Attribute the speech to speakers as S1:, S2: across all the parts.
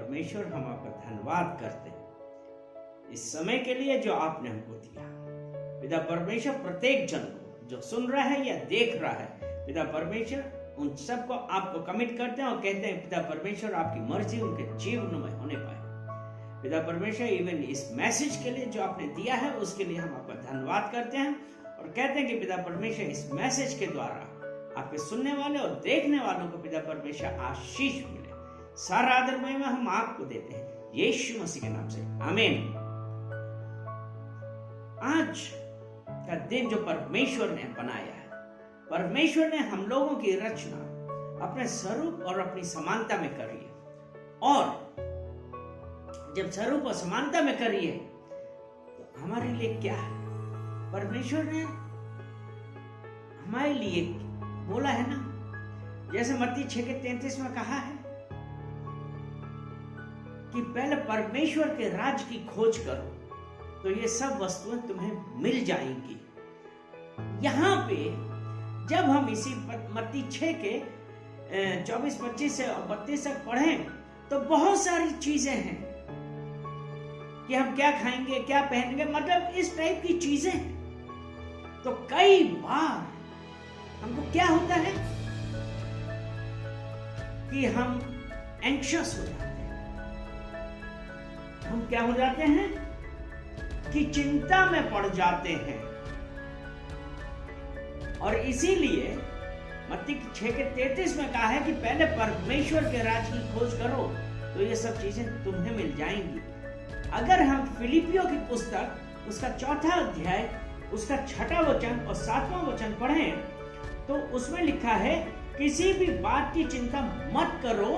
S1: परमेश्वर हम आपका धन्यवाद करते हैं इस समय के लिए जो आपने हमको दिया। पिता परमेश्वर, प्रत्येक जन को जो सुन रहा है या देख रहा है, पिता परमेश्वर उन सबको आपको कमिट करते हैं और कहते हैं पिता परमेश्वर आपकी मर्जी उनके जीवन में होने पाए। पिता परमेश्वर इवन इस मैसेज के लिए जो आपने दिया है उसके लिए हम आपका धन्यवाद करते हैं और कहते हैं कि पिता परमेश्वर इस मैसेज के द्वारा आपके सुनने वाले और देखने वालों को पिता परमेश्वर आशीष मिले। सारा आदर महिमा हम आपको देते हैं यीशु मसीह के नाम से, आमीन। आज का दिन जो परमेश्वर ने बनाया है, परमेश्वर ने हम लोगों की रचना अपने स्वरूप और अपनी समानता में करी है। और जब स्वरूप और समानता में करी है तो हमारे लिए क्या है? परमेश्वर ने हमारे लिए बोला है ना, जैसे मत्ती 6:33 में कहा है कि पहले परमेश्वर के राज की खोज करो तो ये सब वस्तुएं तुम्हें मिल जाएंगी। यहां पे जब हम इसी मत्ती 6 के 24, 25 से 32 तक पढ़ें तो बहुत सारी चीजें हैं कि हम क्या खाएंगे, क्या पहनेंगे, मतलब इस टाइप की चीजें हैं। तो कई बार हमको क्या होता है कि हम एंक्शस हो जाते हैं। हम क्या हो जाते हैं कि चिंता में पड़ जाते हैं। और इसीलिए मत्ती 6:33 में कहा है कि पहले परमेश्वर के राज की खोज करो तो ये सब चीजें तुम्हें मिल जाएंगी। अगर हम फिलिपियों की पुस्तक उसका 4था अध्याय उसका 6वां वचन और 7वां वचन पढ़ें तो उसमें लिखा है, किसी भी बात की चिंता मत करो,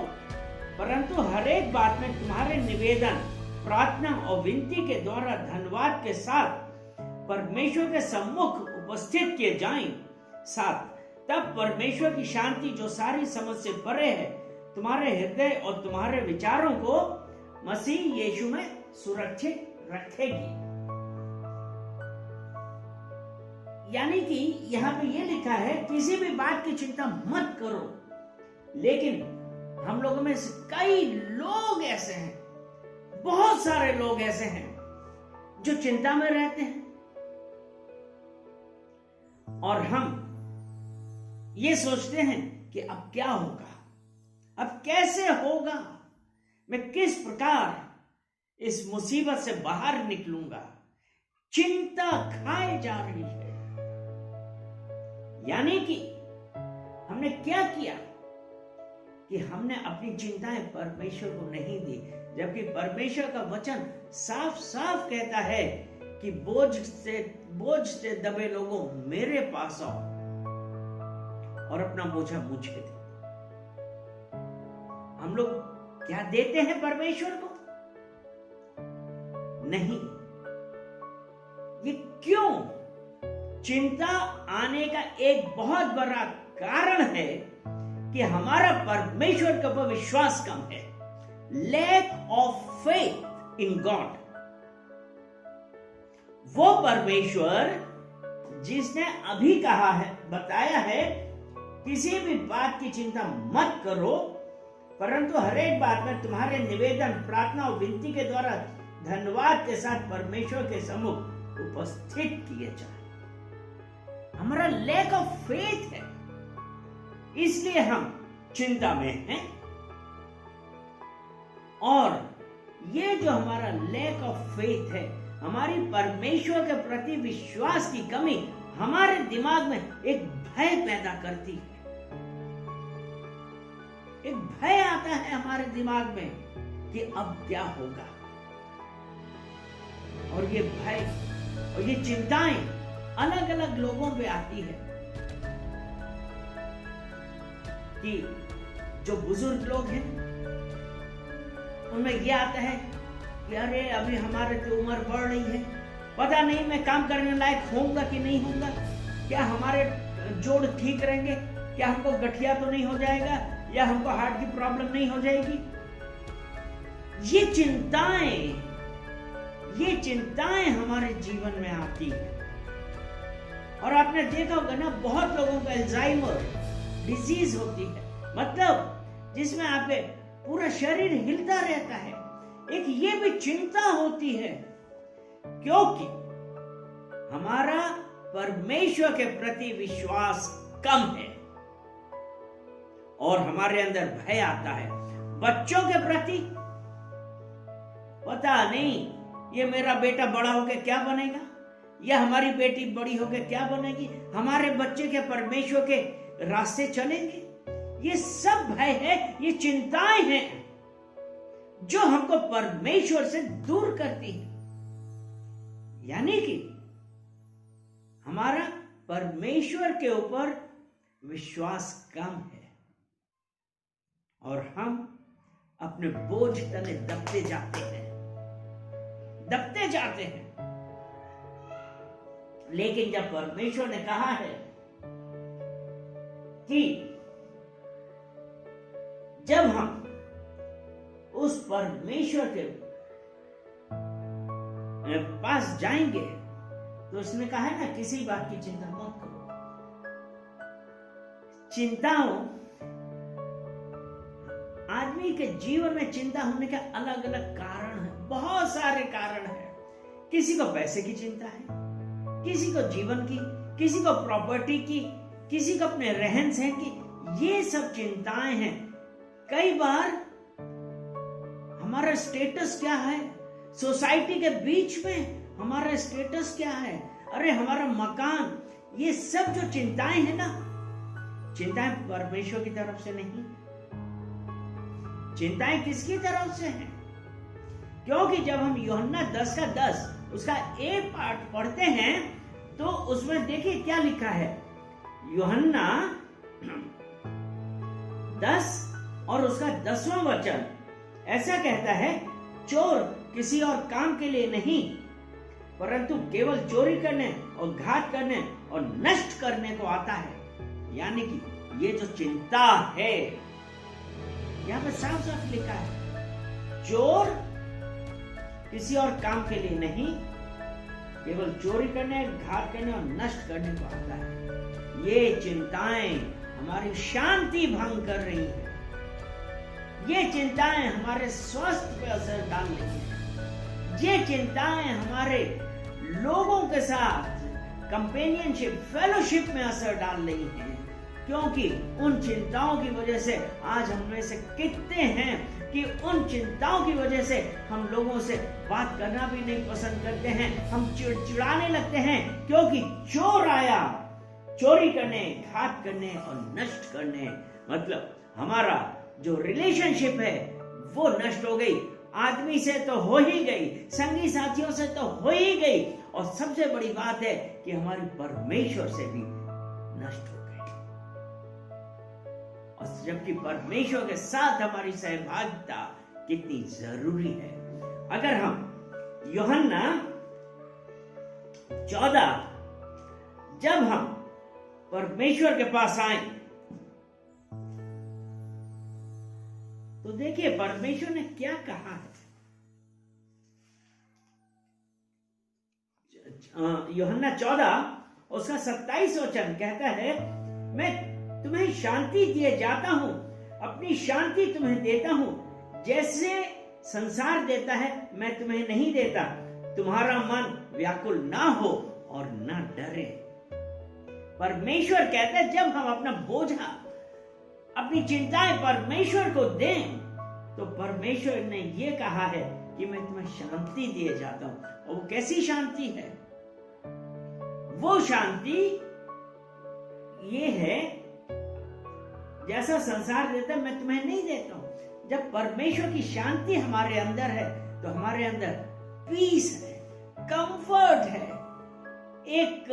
S1: परंतु हर एक बात में तुम्हारे निवेदन, प्रार्थना और विनती के द्वारा धन्यवाद के साथ परमेश्वर के सम्मुख उपस्थित किए जाएं। तब परमेश्वर की शांति जो सारी समझ से परे है तुम्हारे हृदय और तुम्हारे विचारों को मसीह यीशु में सुरक्षित रखेगी। यानी कि यहां पे ये लिखा है किसी भी बात की चिंता मत करो। लेकिन हम लोगों में से कई लोग ऐसे हैं, बहुत सारे लोग ऐसे हैं जो चिंता में रहते हैं और हम ये सोचते हैं कि अब क्या होगा, अब कैसे होगा, मैं किस प्रकार इस मुसीबत से बाहर निकलूंगा। चिंता खाए जा रही है। यानी कि हमने क्या किया कि हमने अपनी चिंताएं परमेश्वर को नहीं दी, जबकि परमेश्वर का वचन साफ साफ कहता है कि बोझ से दबे लोगों मेरे पास आओ और अपना बोझा मुझे दे। हम लोग क्या देते हैं परमेश्वर को? नहीं। ये क्यों? चिंता आने का एक बहुत बड़ा कारण है कि हमारा परमेश्वर के ऊपर विश्वास कम है। Lack of faith in God. वो परमेश्वर जिसने अभी कहा है, बताया है, किसी भी बात की चिंता मत करो, परंतु हर एक बात में तुम्हारे निवेदन, प्रार्थना और विनती के द्वारा धन्यवाद के साथ परमेश्वर के सम्मुख उपस्थित किए जाए। हमारा लैक ऑफ फेथ है, इसलिए हम चिंता में हैं। और ये जो हमारा लैक ऑफ फेथ है, हमारी परमेश्वर के प्रति विश्वास की कमी हमारे दिमाग में एक भय पैदा करती है। एक भय आता है हमारे दिमाग में कि अब क्या होगा। और ये भय और ये चिंताएं अलग अलग लोगों पे आती है कि जो बुजुर्ग लोग हैं उनमें ये आता है कि अरे अभी हमारे तो उम्र बढ़ रही है, पता नहीं मैं काम करने लायक होऊंगा कि नहीं होऊंगा, क्या हमारे जोड़ ठीक रहेंगे, क्या हमको गठिया तो नहीं हो जाएगा, या हमको हार्ट की प्रॉब्लम नहीं हो जाएगी। ये चिंताएं हमारे जीवन में आती है। और आपने देखा होगा ना, बहुत लोगों को अल्जाइमर डिजीज होती है, मतलब जिसमें आपके पूरा शरीर हिलता रहता है। एक ये भी चिंता होती है क्योंकि हमारा परमेश्वर के प्रति विश्वास कम है और हमारे अंदर भय आता है। बच्चों के प्रति पता नहीं ये मेरा बेटा बड़ा होकर क्या बनेगा, या हमारी बेटी बड़ी होकर क्या बनेगी, हमारे बच्चे के परमेश्वर के रास्ते चलेंगे। ये सब भय है, ये चिंताएं हैं जो हमको परमेश्वर से दूर करती है। यानी कि हमारा परमेश्वर के ऊपर विश्वास कम है और हम अपने बोझ तले दबते जाते हैं। लेकिन जब परमेश्वर ने कहा है कि जब हम उस परमेश्वर के पास जाएंगे तो उसने कहा है ना, किसी बात की चिंता मत करो। चिंताओं, आदमी के जीवन में चिंता होने के अलग अलग कारण हैं, बहुत सारे कारण हैं। किसी को पैसे की चिंता है, किसी को जीवन की, किसी को प्रॉपर्टी की, किसी को अपने रहन सहन की। ये सब चिंताएं हैं। कई बार हमारा स्टेटस क्या है, सोसाइटी के बीच में हमारा स्टेटस क्या है, अरे हमारा मकान, ये सब जो चिंताएं हैं ना, चिंताएं परमेश्वर की तरफ से नहीं। चिंताएं किसकी तरफ से हैं? क्योंकि जब हम यूहन्ना 10:10 उसका ए पार्ट पढ़ते हैं तो उसमें देखिए क्या लिखा है। यूहन्ना 10 और उसका 10वां वचन ऐसा कहता है, चोर किसी और काम के लिए नहीं परंतु केवल चोरी करने और घात करने और नष्ट करने को आता है। यानी कि ये जो चिंता है, यहां पर साफ साफ लिखा है, चोर किसी और काम के लिए नहीं, केवल चोरी करने, घात करने और नष्ट करने को आता है। ये चिंताएं हमारी शांति भंग कर रही है। ये चिंताएं हमारे स्वास्थ्य पे असर डाल रही है। ये चिंताएं हमारे लोगों के साथ कंपेनियनशिप, फेलोशिप में असर डाल रही हैं। क्योंकि उन चिंताओं की वजह से आज हम में से कितने हैं कि उन चिंताओं की वजह से हम लोगों से बात करना भी नहीं पसंद करते हैं। हम चिड़चिड़ाने लगते हैं क्योंकि चोर आया चोरी करने, घात करने और नष्ट करने। मतलब हमारा जो रिलेशनशिप है वो नष्ट हो गई। आदमी से तो हो ही गई, संगी साथियों से तो हो ही गई, और सबसे बड़ी बात है कि हमारी परमेश्वर से भी नष्ट हो गई। और जबकि परमेश्वर के साथ हमारी सहभागिता कितनी जरूरी है। अगर हम यूहन्ना 14 जब हम परमेश्वर के पास आए तो देखिए परमेश्वर ने क्या कहा है। यूहन्ना 14 उसका 27 वचन कहता है, मैं तुम्हें शांति दिए जाता हूं, अपनी शांति तुम्हें देता हूं। जैसे संसार देता है मैं तुम्हें नहीं देता। तुम्हारा मन व्याकुल ना हो और ना डरे। परमेश्वर कहता है जब हम अपना बोझा, अपनी चिंताएं परमेश्वर को दें तो परमेश्वर ने ये कहा है कि मैं तुम्हें शांति दिए जाता हूं। और वो कैसी शांति है? वो शांति ये है जैसा संसार देता है मैं तुम्हें नहीं देता हूं। जब परमेश्वर की शांति हमारे अंदर है तो हमारे अंदर पीस है, कंफर्ट है। एक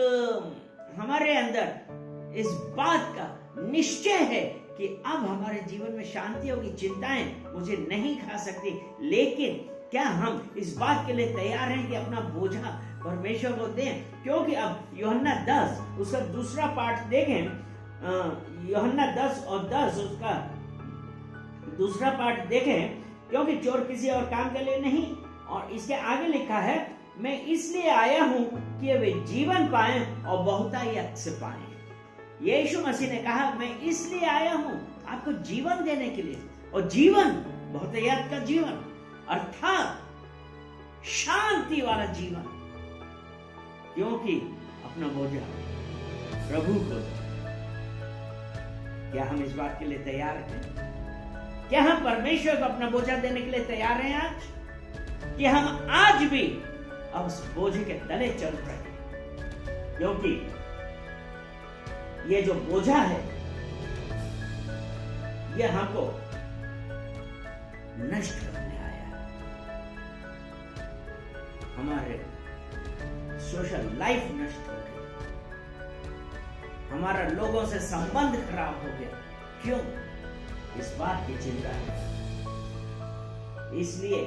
S1: हमारे अंदर इस बात का निश्चय है कि अब हमारे जीवन में शांति होगी, चिंताएं मुझे नहीं खा सकती। लेकिन क्या हम इस बात के लिए तैयार हैं कि अपना बोझा परमेश्वर को दें? क्योंकि अब यूहन्ना 10 उसका दूसरा पार्ट देखें, यूहन्ना 10 और 10 उसका दूसरा पार्ट देखें, क्योंकि चोर किसी और काम के लिए नहीं। और इसके आगे लिखा है, मैं इसलिए आया हूं कि वे जीवन पाएं और बहुतायत से पाएं। यीशु मसीह ने कहा मैं इसलिए आया हूं आपको जीवन देने के लिए। और जीवन बहुतायत का जीवन अर्थात शांति वाला जीवन, क्योंकि अपना बोझा प्रभु को। क्या हम इस बात के लिए तैयार हैं? क्या हम परमेश्वर को अपना बोझा देने के लिए तैयार हैं आज? कि हम आज भी अब उस बोझे के तले चल रहे हैं? क्योंकि ये जो बोझा है ये हमको नष्ट करने आया है। हमारे सोशल लाइफ नष्ट हो गई, हमारा लोगों से संबंध खराब हो गया। क्यों? इस बात की चिंता है। इसलिए,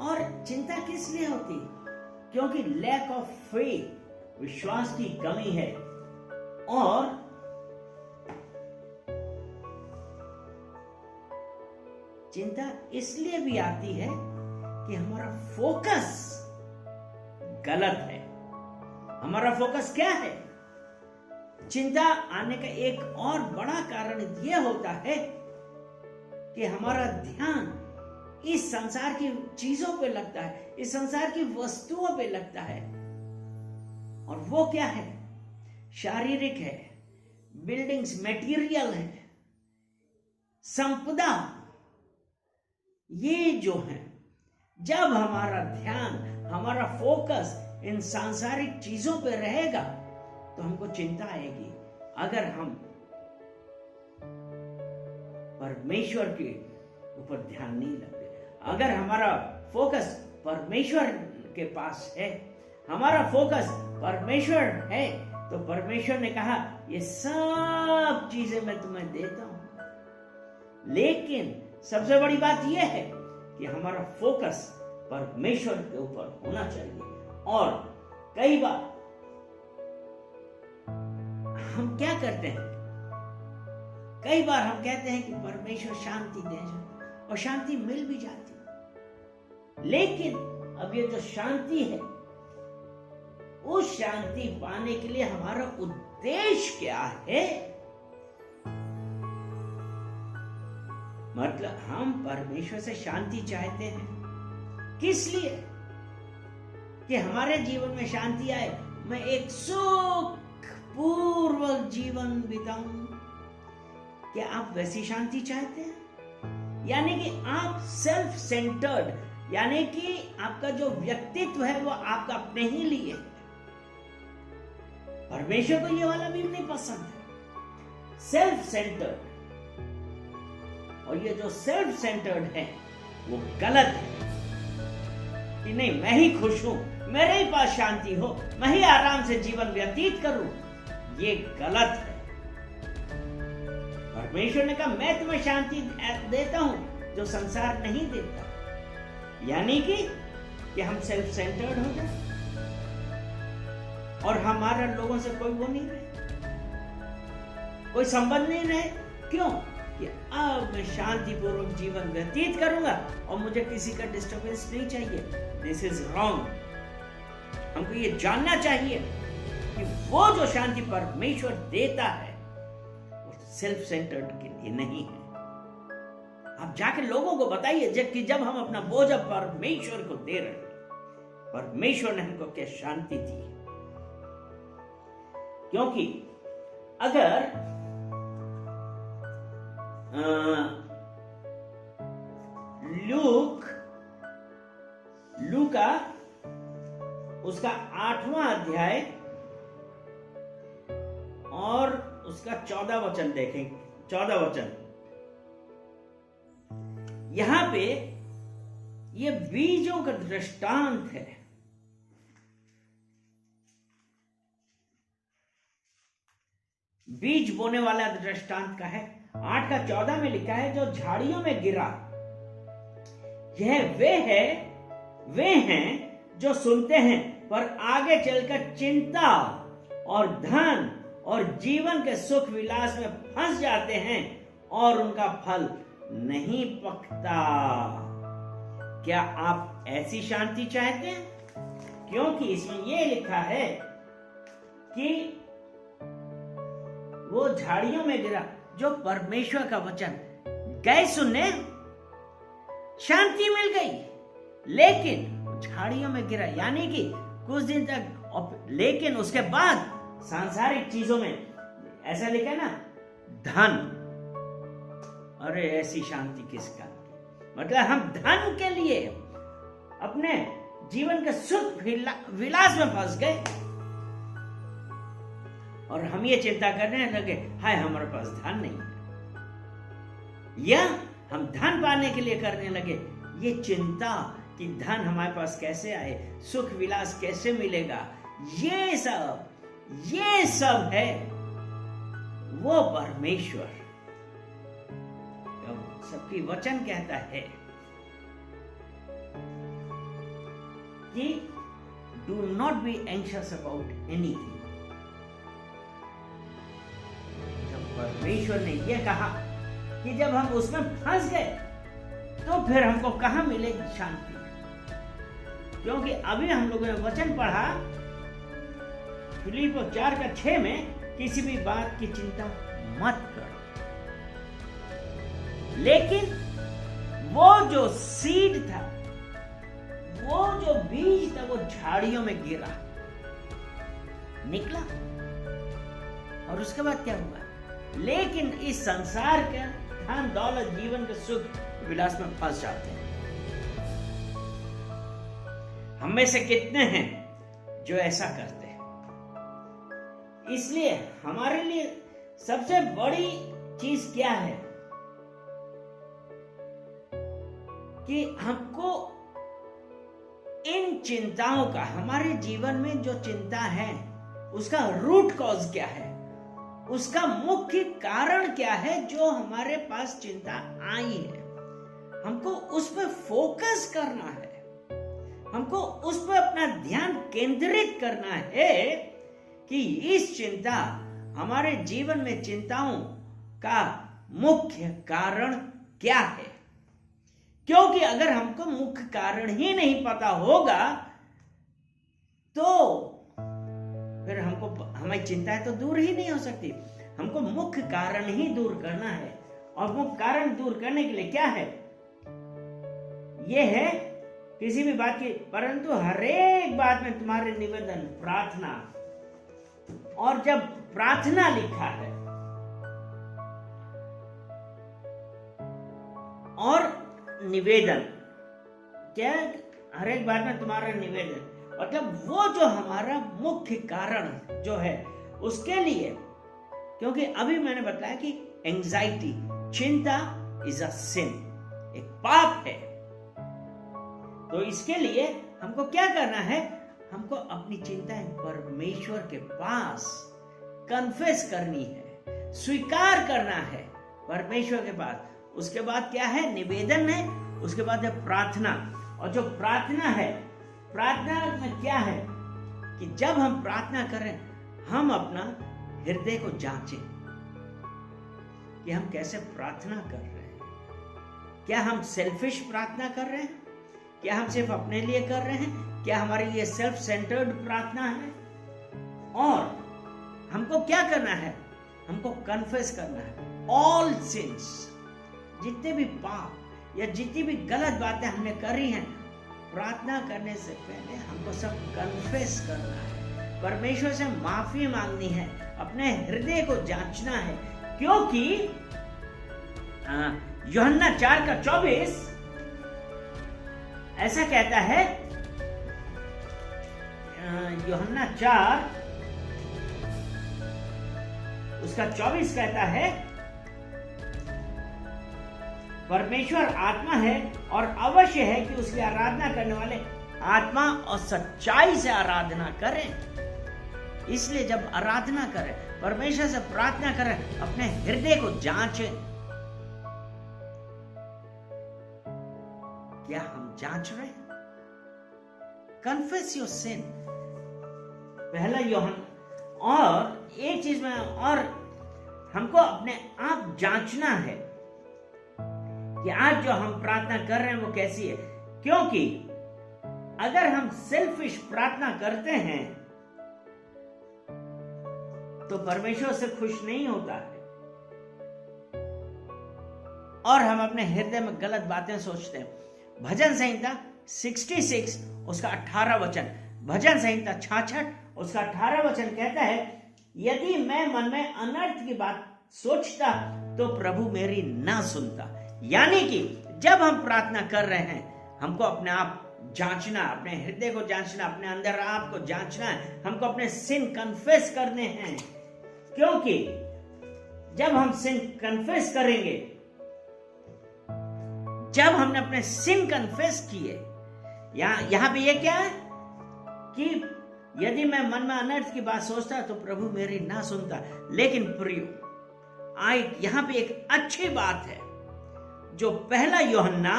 S1: और चिंता किस लिए होती? क्योंकि लैक ऑफ फेथ, विश्वास की कमी है। और चिंता इसलिए भी आती है कि हमारा फोकस गलत है। हमारा फोकस क्या है? चिंता आने का एक और बड़ा कारण यह होता है कि हमारा ध्यान इस संसार की चीजों पे लगता है, इस संसार की वस्तुओं पे लगता है। और वो क्या है? शारीरिक है, बिल्डिंग्स, मटेरियल है, संपदा। ये जो है, जब हमारा ध्यान, हमारा फोकस इन सांसारिक चीजों पे रहेगा तो हमको चिंता आएगी। अगर हम परमेश्वर के ऊपर ध्यान नहीं लगते, अगर हमारा फोकस परमेश्वर के पास है, हमारा फोकस परमेश्वर है, तो परमेश्वर ने कहा ये सब चीजें मैं तुम्हें देता हूं। लेकिन सबसे बड़ी बात यह है कि हमारा फोकस परमेश्वर के ऊपर होना चाहिए। और कई बार हम क्या करते हैं? कई बार हम कहते हैं कि परमेश्वर शांति दे जाए, और शांति मिल भी जाती, लेकिन अब ये जो शांति है, उस शांति पाने के लिए हमारा उद्देश्य क्या है? मतलब हम परमेश्वर से शांति चाहते हैं किस लिए? कि हमारे जीवन में शांति आए, मैं एक सुखपूर्वक जीवन बिताऊं। क्या आप वैसी शांति चाहते हैं? यानी कि आप सेल्फ सेंटर्ड, यानी कि आपका जो व्यक्तित्व है वो आपका अपने ही लिए। परमेश्वर को ये वाला भी नहीं पसंद है, सेल्फ सेंटर्ड। और ये जो सेल्फ सेंटर्ड है वो गलत है कि नहीं, मैं ही खुश हूं, मेरे ही पास शांति हो, मैं ही आराम से जीवन व्यतीत करूं। ये गलत है। परमेश्वर ने कहा मैं तुम्हें शांति देता हूं जो संसार नहीं देता। यानी कि हम सेल्फ सेंटर्ड हो जाए और हमारा लोगों से कोई वो नहीं रहे, कोई संबंध नहीं रहे। क्यों? कि अब मैं शांतिपूर्वक जीवन व्यतीत करूंगा और मुझे किसी का डिस्टर्बेंस नहीं चाहिए। This is wrong. हमको ये जानना चाहिए कि वो जो शांति परमेश्वर देता है वो सेल्फ सेंटर्ड के लिए नहीं है। आप जाके लोगों को बताइए कि जब हम अपना बोझ परमेश्वर को दे रहे हैं, परमेश्वर ने हमको क्या शांति दी। क्योंकि अगर लूका उसका 8वां अध्याय और उसका 14 वचन देखें। 14 वचन, यहां पे ये बीजों का दृष्टांत है। बीज बोने वाला दृष्टांत का है। 8 का 14 में लिखा है, जो झाड़ियों में गिरा यह वे हैं जो सुनते हैं पर आगे चलकर चिंता और धन और जीवन के सुख विलास में फंस जाते हैं और उनका फल नहीं पकता। क्या आप ऐसी शांति चाहते हैं? क्योंकि इसमें यह लिखा है कि वो झाड़ियों में गिरा, जो परमेश्वर का वचन गए सुनने, शांति मिल गई, लेकिन झाड़ियों में गिरा, यानी कि कुछ दिन तक। लेकिन उसके बाद सांसारिक चीजों में ऐसा लिखा है ना, धन, अरे ऐसी शांति किसका, मतलब हम धन के लिए अपने जीवन के सुख विलास में फंस गए और हम ये चिंता करने लगे, हाय हमारे पास धन नहीं है, या हम धन पाने के लिए करने लगे ये चिंता कि धन हमारे पास कैसे आए, सुख विलास कैसे मिलेगा। ये सब है वो परमेश्वर, सबकी वचन कहता है कि do not be anxious about anything. जब परमेश्वर ने यह कहा कि जब हम उसमें फंस गए तो फिर हमको कहां मिलेगी शांति, क्योंकि अभी हम लोगों ने वचन पढ़ा फिलिप्पियों 4:6 में, किसी भी बात की चिंता मत करो। लेकिन वो जो सीड था, वो जो बीज था, वो झाड़ियों में गिरा, निकला, और उसके बाद क्या हुआ? लेकिन इस संसार के धन दौलत जीवन के सुख विलास में फंस जाते हैं। हम में से कितने हैं जो ऐसा करते हैं? इसलिए हमारे लिए सबसे बड़ी चीज क्या है कि हमको इन चिंताओं का, हमारे जीवन में जो चिंता है उसका रूट कॉज क्या है, उसका मुख्य कारण क्या है जो हमारे पास चिंता आई है, हमको उस पर फोकस करना है, हमको उस पर अपना ध्यान केंद्रित करना है कि इस चिंता, हमारे जीवन में चिंताओं का मुख्य कारण क्या है। क्योंकि अगर हमको मुख्य कारण ही नहीं पता होगा तो फिर हमारी चिंताएं तो दूर ही नहीं हो सकती। हमको मुख्य कारण ही दूर करना है, और मुख्य कारण दूर करने के लिए क्या है? यह है किसी भी बात की, परंतु हर एक बात में तुम्हारे निवेदन, प्रार्थना, और जब प्रार्थना लिखा है और निवेदन, क्या हर एक बात में तुम्हारा निवेदन, मतलब वो जो हमारा मुख्य कारण जो है उसके लिए, क्योंकि अभी मैंने बताया कि एंजाइटी, चिंता इज अ सिन, एक पाप है। तो इसके लिए हमको क्या करना है? हमको अपनी चिंताएं परमेश्वर के पास कन्फेस करनी है, स्वीकार करना है परमेश्वर के पास। उसके बाद क्या है? निवेदन है, उसके बाद है प्रार्थना। और जो प्रार्थना है, प्रार्थना में क्या है कि जब हम प्रार्थना करें, हम अपना हृदय को जांचें कि हम कैसे प्रार्थना कर रहे हैं। क्या हम सेल्फिश प्रार्थना कर रहे हैं? क्या हम सिर्फ अपने लिए कर रहे हैं? क्या हमारे लिए सेल्फ सेंटर्ड प्रार्थना है? और हमको क्या करना है? हमको कन्फेस करना है ऑल सिंस, जितने भी पाप या जितनी भी गलत बातें हमने करी हैं, प्रार्थना करने से पहले हमको सब कन्फेस करना है, परमेश्वर से माफी मांगनी है, अपने हृदय को जांचना है। क्योंकि यूहन्ना 4:24 ऐसा कहता है, यूहन्ना 4 उसका 24 कहता है, परमेश्वर आत्मा है और अवश्य है कि उसकी आराधना करने वाले आत्मा और सच्चाई से आराधना करें। इसलिए जब आराधना करें, परमेश्वर से प्रार्थना करें, अपने हृदय को जांचें। क्या हम जांच रहे हैं? कन्फेस योर सिन, पहला यूहन्ना। और एक चीज में और हमको अपने आप जांचना है कि आज जो हम प्रार्थना कर रहे हैं वो कैसी है। क्योंकि अगर हम सेल्फिश प्रार्थना करते हैं तो परमेश्वर से खुश नहीं होता है। और हम अपने हृदय में गलत बातें सोचते हैं। भजन संहिता 66 उसका 18 वचन, भजन संहिता 66 उसका 18 वचन कहता है, यदि मैं मन में अनर्थ की बात सोचता तो प्रभु मेरी ना सुनता। यानी कि जब हम प्रार्थना कर रहे हैं, हमको अपने आप जांचना, अपने हृदय को जांचना, अपने अंदर आप को जांचना है, हमको अपने सिन कन्फेस करने हैं। क्योंकि जब हम सिन कन्फेस करेंगे, जब हमने अपने सिन कन्फेस किए, यहां पे ये क्या है कि यदि मैं मन में अनर्थ की बात सोचता तो प्रभु मेरी ना सुनता। लेकिन प्रियो, यहां पे एक अच्छी बात है जो पहला यूहन्ना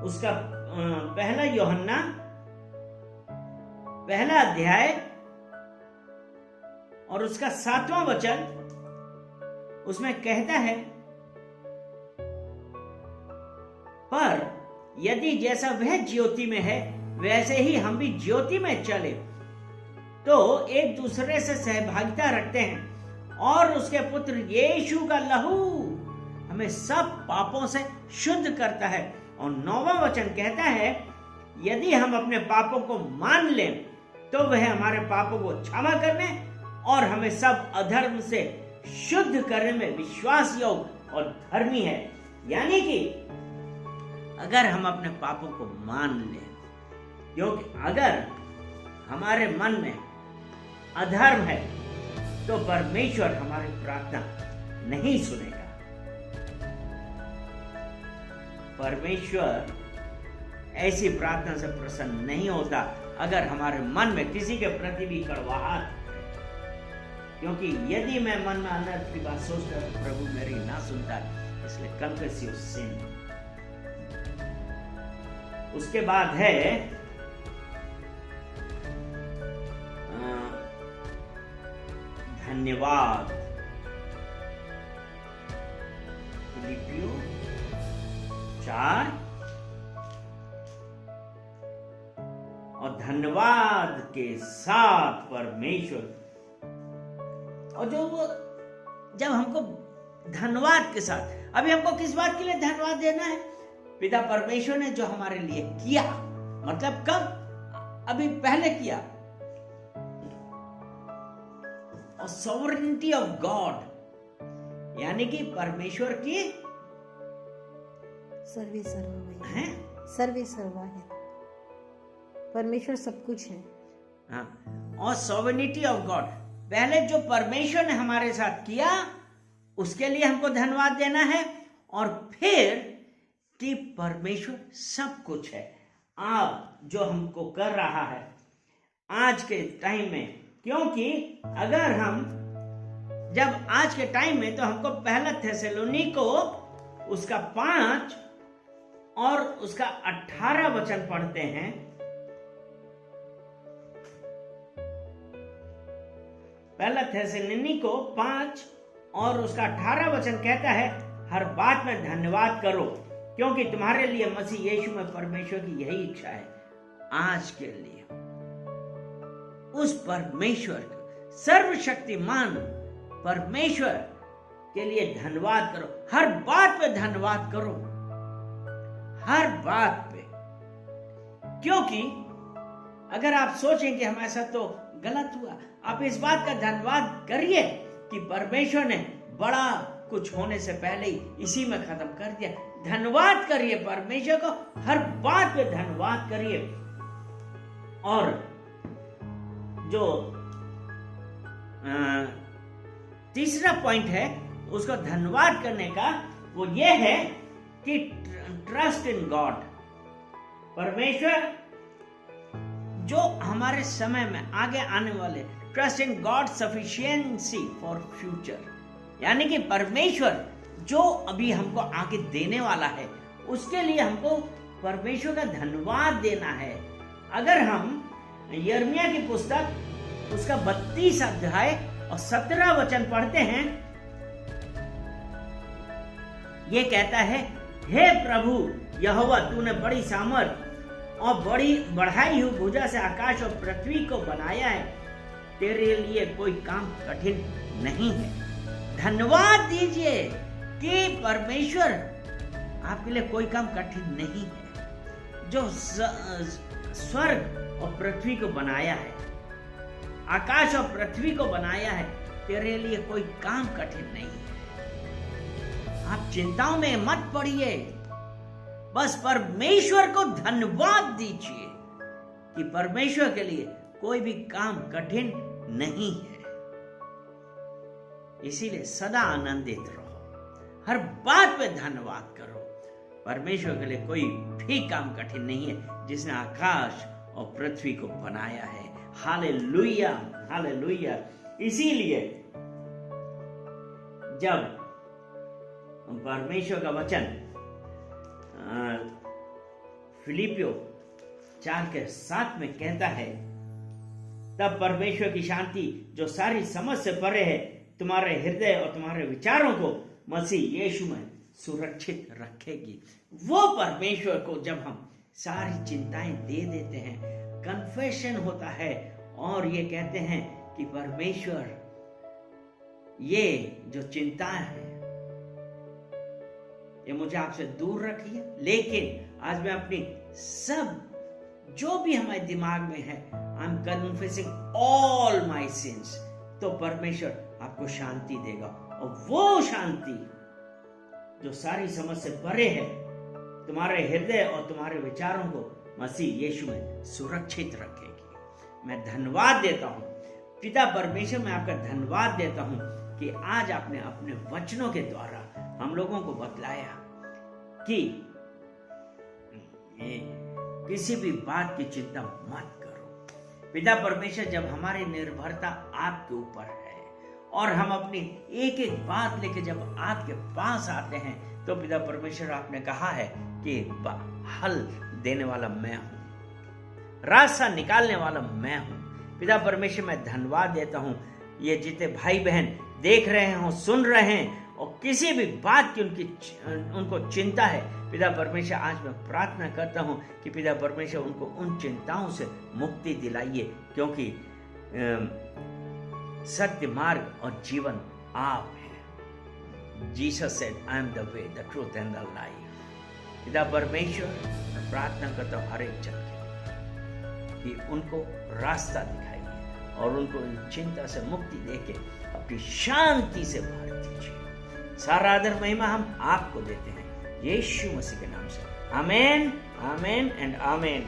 S1: उसका पहला अध्याय और उसका 7वां वचन उसमें कहता है, पर यदि जैसा वह ज्योति में है वैसे ही हम भी ज्योति में चले तो एक दूसरे से सहभागिता रखते हैं और उसके पुत्र यीशु का लहू हमें सब पापों से शुद्ध करता है। और 9वां वचन कहता है, यदि हम अपने पापों को मान लें तो वह हमारे पापों को क्षमा करने और हमें सब अधर्म से शुद्ध करने में विश्वास योग्य और धर्मी है। यानी कि अगर हम अपने पापों को मान लें, क्योंकि अगर हमारे मन में अधर्म है तो परमेश्वर हमारी प्रार्थना नहीं सुनेगा। परमेश्वर ऐसी प्रार्थना से प्रसन्न नहीं होता अगर हमारे मन में किसी के प्रति भी कड़वाहट है। क्योंकि यदि मैं मन में अनर्थ की बात सोचता तो प्रभु मेरी ना सुनता। इसलिए कन्फेस योर सिन। उसके बाद है धन्यवाद। फिलिपियो 4 और धन्यवाद के साथ परमेश्वर, और जब हमको धन्यवाद के साथ, अभी हमको किस बात के लिए धन्यवाद देना है? पिता परमेश्वर ने जो हमारे लिए किया, मतलब कब? अभी पहले किया। और सॉवरेनिटी ऑफ गॉड, यानी कि परमेश्वर की
S2: सर्वे सर्वा है, सर्वे सर्वा है, परमेश्वर सब कुछ है।
S1: हाँ, और सॉवरेनिटी ऑफ गॉड, पहले जो परमेश्वर ने हमारे साथ किया उसके लिए हमको धन्यवाद देना है, और फिर कि परमेश्वर सब कुछ है। आप जो हमको कर रहा है आज के टाइम में, क्योंकि अगर हम जब आज के टाइम में, तो हमको पहला थेसलोनिको उसका 5 और उसका 18 वचन पढ़ते हैं। पहला थेसलोनिको 5 और उसका 18 वचन कहता है, हर बात में धन्यवाद करो क्योंकि तुम्हारे लिए मसीह यीशु में परमेश्वर की यही इच्छा है। आज के लिए उस परमेश्वर, सर्वशक्तिमान परमेश्वर के लिए धन्यवाद करो। हर बात पे धन्यवाद करो, हर बात पे। क्योंकि अगर आप सोचें कि हमारे साथ तो गलत हुआ, आप इस बात का धन्यवाद करिए कि परमेश्वर ने बड़ा कुछ होने से पहले ही इसी में खत्म कर दिया। धन्यवाद करिए परमेश्वर को, हर बात पे धन्यवाद करिए। और जो तीसरा पॉइंट है उसको धन्यवाद करने का, वो ये है कि ट्रस्ट इन गॉड। परमेश्वर जो हमारे समय में आगे आने वाले, trust in God sufficiency for future, यानी कि परमेश्वर जो अभी हमको आगे देने वाला है उसके लिए हमको परमेश्वर का धन्यवाद देना है। अगर हम यिर्मयाह की पुस्तक उसका 32 अध्याय और 17 वचन पढ़ते हैं, ये कहता है, हे प्रभु यहोवा, तूने बड़ी सामर्थ और बड़ी बढ़ाई हुई भुजा से आकाश और पृथ्वी को बनाया है, तेरे लिए कोई काम कठिन नहीं है। धन्यवाद दीजिए कि परमेश्वर आपके लिए कोई काम कठिन नहीं है। जो स्वर्ग और पृथ्वी को बनाया है, आकाश और पृथ्वी को बनाया है, तेरे लिए कोई काम कठिन नहीं है। आप चिंताओं में मत पड़िए, बस परमेश्वर को धन्यवाद दीजिए कि परमेश्वर के लिए कोई भी काम कठिन नहीं है। इसीलिए सदा आनंदित रहो, हर बात पे धन्यवाद करो। परमेश्वर के लिए कोई भी काम कठिन नहीं है जिसने आकाश और पृथ्वी को बनाया है। Hallelujah, hallelujah. इसीलिए जब परमेश्वर का वचन फिलिपियो 4:7 में कहता है, तब परमेश्वर की शांति जो सारी समझ से परे है तुम्हारे हृदय और तुम्हारे विचारों को मसीह यीशु में सुरक्षित रखेगी। वो परमेश्वर को जब हम सारी चिंताएं दे देते हैं, कन्फेशन होता है और ये कहते हैं कि परमेश्वर ये जो चिंता है ये मुझे आपसे दूर रखिए, लेकिन आज मैं अपनी सब जो भी हमारे दिमाग में है, I am confessing all my since, तो परमेश्वर आपको शांति देगा। और वो शांति जो सारी समझ से परे है तुम्हारे हृदय और तुम्हारे विचारों को मसीह यीशु में सुरक्षित रखेगी। मैं धन्यवाद देता हूं पिता परमेश्वर, मैं आपका धन्यवाद देता हूं कि आज आपने अपने वचनों के द्वारा हम लोगों को बतलाया कि किसी भी बात की चिंता मत करो। पिता परमेश्वर, जब हमारी निर्भरता आपके ऊपर है और हम अपनी एक एक बात लेके जब आपके पास आते हैं, तो पिता परमेश्वर आपने कहा है कि हल देने वाला मैं हूं, रास्ता निकालने वाला मैं हूं। पिता परमेश्वर, मैं धन्यवाद देता हूं ये जितने भाई बहन देख रहे हो, सुन रहे हैं और किसी भी बात की उनको चिंता है, पिता परमेश्वर आज मैं प्रार्थना करता हूं कि पिता परमेश्वर उनको उन चिंताओं से मुक्ति दिलाइए, क्योंकि सत्य, मार्ग और जीवन आप हैं। Jesus said, I am the way, the truth and the life. पिता परमेश्वर, मैं प्रार्थना करता हूं हर एक जन के कि उनको रास्ता दिखाइए और उनको इन चिंता से मुक्ति देके अपनी शांति से भर दीजिए। सारा आदर महिमा हम आपको देते हैं यीशु मसीह के नाम से। आमेन, आमेन एंड आमेन।